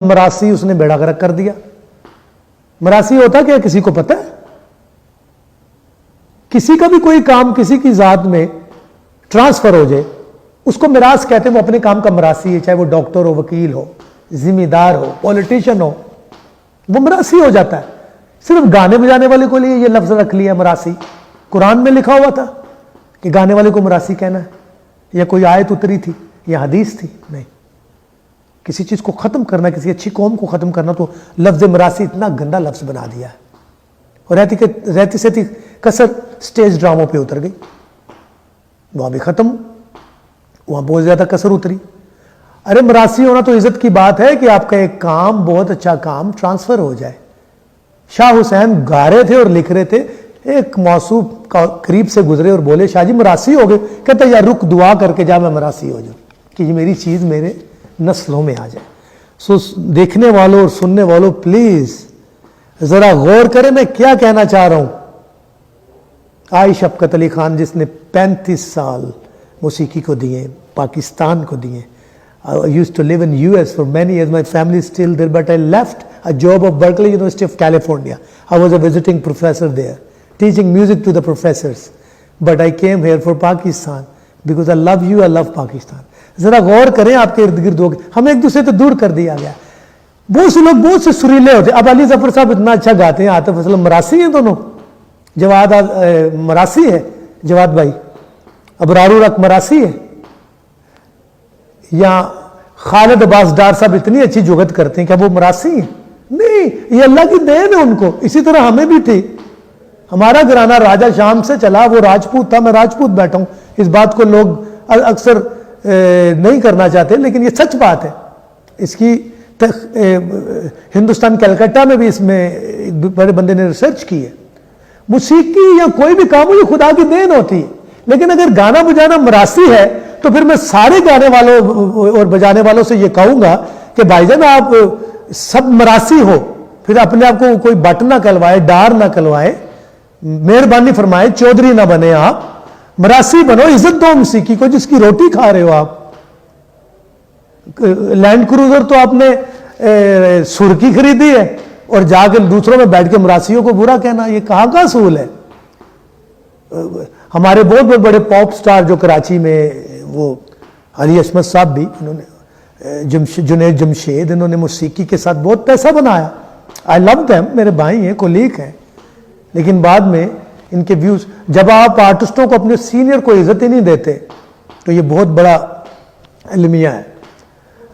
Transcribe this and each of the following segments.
مراسی اس نے بیڑا غرق کر دیا. مراسی ہوتا کیا کسی کو پتہ ہے؟ کسی کا بھی کوئی کام کسی کی ذات میں ٹرانسفر ہو جائے اس کو میراث کہتے ہیں. وہ اپنے کام کا مراسی ہے, چاہے وہ ڈاکٹر ہو, وکیل ہو, ذمہ دار ہو, پولیٹیشین ہو, وہ مراسی ہو جاتا ہے. صرف گانے بجانے والے کو لیے یہ لفظ رکھ لیا مراسی. قرآن میں لکھا ہوا تھا کہ گانے والے کو مراسی کہنا ہے, یا کوئی آیت اتری تھی یا حدیث تھی؟ نہیں. کسی چیز کو ختم کرنا, کسی اچھی قوم کو ختم کرنا, تو لفظ مراسی اتنا گندا لفظ بنا دیا ہے. اور رہتی سہتی کثر سٹیج ڈراموں پہ اتر گئی, وہاں بھی ختم, وہاں بہت زیادہ کثر اتری. ارے مراسی ہونا تو عزت کی بات ہے کہ آپ کا ایک کام, بہت اچھا کام ٹرانسفر ہو جائے. شاہ حسین گا رہے تھے اور لکھ رہے تھے, ایک موصوف قریب سے گزرے اور بولے شاہ جی مراسی ہو گئے. کہتا یا رک دعا کر کے جا میں مراسی ہو جاؤں کہ یہ میری چیز میرے نسلوں میں آ جائے. سو دیکھنے والوں اور سننے والوں پلیز ذرا غور کریں میں کیا کہنا چاہ رہا ہوں. آئی شفقت علی خان جس نے 35 سال موسیقی کو دیے, پاکستان کو دیے. I used to live in US for many years. My family is still there, but I left a job of Berkeley University of California. I was a visiting professor there, teaching music to the professors. But I came here for Pakistan because I love you, I love Pakistan. ذرا غور کریں آپ کے ارد گرد ہو گئے, ہمیں ایک دوسرے سے دور کر دیا گیا. بہت سے لوگ بہت سے سریلے ہوتے. اب علی ظفر صاحب اتنا اچھا گاتے ہیں, عاطف اسلم مراسی ہیں دونوں, جواد مراسی ہے جواد بھائی, ابرار الحق مراسی ہے, یا خالد عباس ڈار صاحب اتنی اچھی جگت کرتے ہیں, کیا وہ مراسی ہیں؟ نہیں, یہ اللہ کی دین ہے ان کو. اسی طرح ہمیں بھی تھی. ہمارا گھرانہ راجہ شام سے چلا, وہ راجپوت تھا, میں راجپوت بیٹھا ہوں. اس بات کو لوگ اکثر نہیں کرنا چاہتے لیکن یہ سچ بات ہے. اس کی ہندوستان کلکتہ میں بھی اس میں بڑے بندے نے ریسرچ کی ہے. موسیقی یا کوئی بھی کام ہو یہ خدا کی دین ہوتی ہے, لیکن اگر گانا بجانا مراسی ہے تو پھر میں سارے گانے والوں اور بجانے والوں سے یہ کہوں گا کہ بھائی جان آپ سب مراسی ہو, پھر اپنے آپ کو کوئی بٹ نہ کلوائے, ڈار نہ کلوائے, مہربانی فرمائے چودھری نہ بنے, آپ مراسی بنو, عزت دو موسیقی کو جس کی روٹی کھا رہے ہو آپ. لینڈ کروزر تو آپ نے سر کی خریدی ہے اور جا کے دوسروں میں بیٹھ کے مراسیوں کو برا کہنا, یہ کہاں کا اصول ہے؟ ہمارے بہت بڑے پاپ سٹار جو کراچی میں, وہ علی عصمت صاحب بھی, انہوں نے جنید جمشید, انہوں نے موسیقی کے ساتھ بہت پیسہ بنایا. آئی لو دیم, میرے بھائی ہیں, کولیگ ہیں, لیکن بعد میں ان کے ویوز, جب آپ آرٹسٹوں کو اپنے سینئر کو عزت ہی نہیں دیتے تو یہ بہت بڑا المیہ ہے.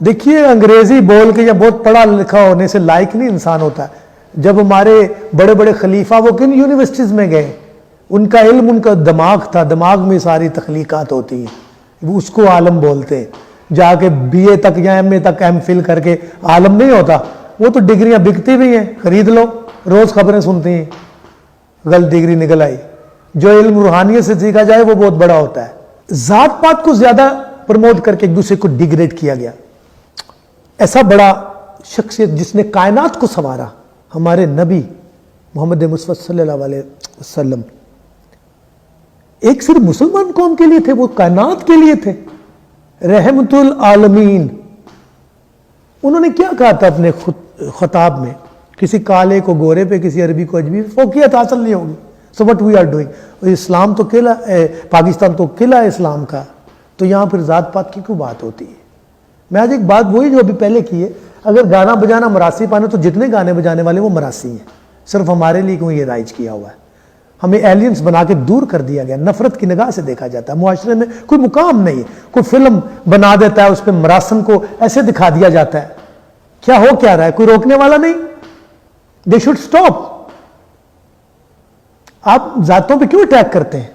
دیکھیے انگریزی بول کے یا بہت پڑھا لکھا ہونے سے لائق نہیں انسان ہوتا ہے. جب ہمارے بڑے بڑے خلیفہ وہ کن یونیورسٹیز میں گئے, ان کا علم ان کا دماغ تھا, دماغ میں ساری تخلیقات ہوتی ہیں, وہ اس کو عالم بولتے ہیں. جا کے بی اے تک یا ایم اے تک ایم فل کر کے عالم نہیں ہوتا. وہ تو ڈگریاں بکتی بھی ہیں, خرید لو, روز خبریں سنتی ہیں غلط ڈگری نکل آئی. جو علم روحانیت سے سیکھا جائے وہ بہت بڑا ہوتا ہے. ذات پات کو زیادہ پروموٹ کر کے ایک دوسرے کو ڈیگریڈ کیا گیا. ایسا بڑا شخصیت جس نے کائنات کو سنوارا, ہمارے نبی محمد مصطفیٰ صلی اللہ علیہ وسلم, ایک صرف مسلمان قوم کے لیے تھے, وہ کائنات کے لیے تھے, رحمت العالمین. انہوں نے کیا کہا تھا اپنے خطاب میں؟ کسی کالے کو گورے پہ, کسی عربی کو اجمی پہ فوقیت حاصل نہیں ہوگی. So what we are doing. اسلام تو قلعہ, پاکستان تو قلعہ ہے اسلام کا, تو یہاں پھر ذات پات کی کیوں بات ہوتی ہے؟ میں آج ایک بات وہی جو ابھی پہلے کی ہے, اگر گانا بجانا مراسی پانے تو جتنے گانے بجانے والے وہ مراسی ہیں. صرف ہمارے لیے کیوں یہ رائج کیا ہوا ہے؟ ہمیں ایلینز بنا کے دور کر دیا گیا, نفرت کی نگاہ سے دیکھا جاتا ہے. معاشرے میں کوئی مقام نہیں ہے. کوئی فلم بنا دیتا ہے, اس پہ مراسم کو ایسے دکھا دیا جاتا ہے. کیا ہو کیا رہا ہے؟ کوئی روکنے والا نہیں. They should stop. آپ ذاتوں پہ کیوں اٹیک کرتے ہیں؟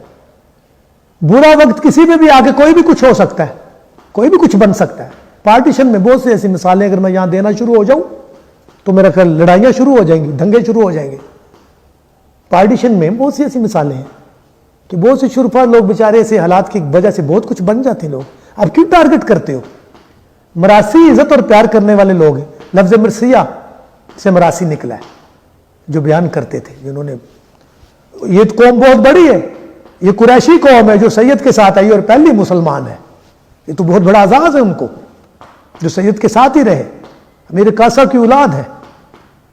برا وقت کسی پہ بھی آگے کوئی بھی کچھ ہو سکتا ہے, کوئی بھی کچھ بن سکتا ہے. پارٹیشن میں بہت سی ایسی مثالیں اگر میں یہاں دینا شروع ہو جاؤں تو میرا خیال لڑائیاں شروع ہو جائیں گی, دنگے شروع ہو جائیں گے. پارٹیشن میں بہت سی ایسی مثالیں ہیں کہ بہت سے شرفا لوگ بیچارے ایسے حالات کی وجہ سے بہت کچھ بن جاتے ہیں لوگ. آپ کیوں ٹارگٹ کرتے ہو؟ مراسی عزت اور پیار کرنے والے لوگ ہیں. لفظ مرثیہ سے مراسی نکلا ہے, جو بیان کرتے تھے, جنہوں نے, یہ قوم بہت بڑی ہے, یہ قریشی قوم ہے جو سید کے ساتھ آئی اور پہلی مسلمان ہے. یہ تو بہت بڑا اعزاز ہے ان کو جو سید کے ساتھ ہی رہے. امیر کاسا کی اولاد ہے,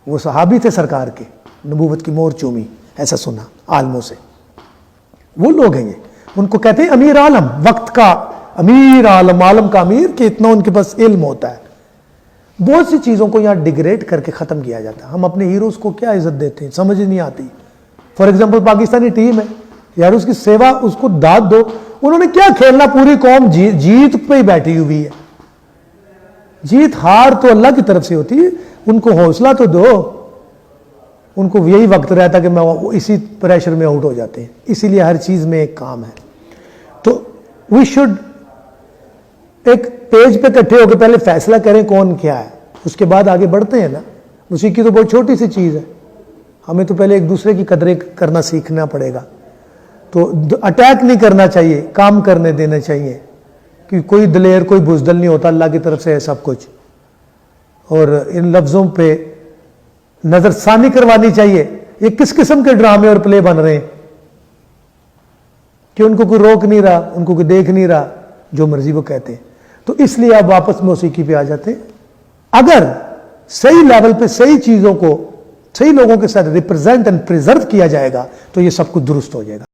وہ صحابی تھے سرکار کے, نبوت کی مور چومی, ایسا سنا عالموں سے. وہ لوگ ہیں یہ, ان کو کہتے ہیں امیر عالم, وقت کا امیر عالم, عالم کا امیر, کہ اتنا ان کے پاس علم ہوتا ہے. بہت سی چیزوں کو یہاں ڈیگریڈ کر کے ختم کیا جاتا ہے. ہم اپنے ہیروز کو کیا عزت دیتے ہیں, سمجھ نہیں آتی. فار ایگزامپل پاکستانی ٹیم ہے یار, اس کی سیوا, اس کو داد دو. انہوں نے کیا کھیلنا, پوری قوم جیت پہ ہی بیٹھی ہوئی ہے. جیت ہار تو اللہ کی طرف سے ہوتی ہے, ان کو حوصلہ تو دو. ان کو یہی وقت رہتا کہ میں اسی پریشر میں آؤٹ ہو جاتے ہیں. اسی لیے ہر چیز میں ایک کام ہے. تو وی شوڈ ایک پیج پہ کٹھے ہو کے پہلے فیصلہ کریں کون کیا ہے, اس کے بعد آگے بڑھتے ہیں نا. موسیقی تو بہت چھوٹی سی چیز ہے, ہمیں تو پہلے ایک دوسرے کی قدریں کرنا سیکھنا پڑے گا. تو اٹیک نہیں کرنا چاہیے, کام کرنے دینا چاہیے, کہ کوئی دلیر کوئی بزدل نہیں ہوتا, اللہ کی طرف سے ہے سب کچھ. اور ان لفظوں پہ نظر ثانی کروانی چاہیے. یہ کس قسم کے ڈرامے اور پلے بن رہے ہیں کہ ان کو کوئی روک نہیں رہا, ان کو کوئی دیکھ نہیں رہا, جو مرضی وہ کہتے ہیں. تو اس لیے آپ واپس موسیقی پہ آ جاتے ہیں. اگر صحیح لیول پہ صحیح چیزوں کو صحیح لوگوں کے ساتھ ریپرزینٹ اینڈ پریزرو کیا جائے گا تو یہ سب کچھ درست ہو جائے گا.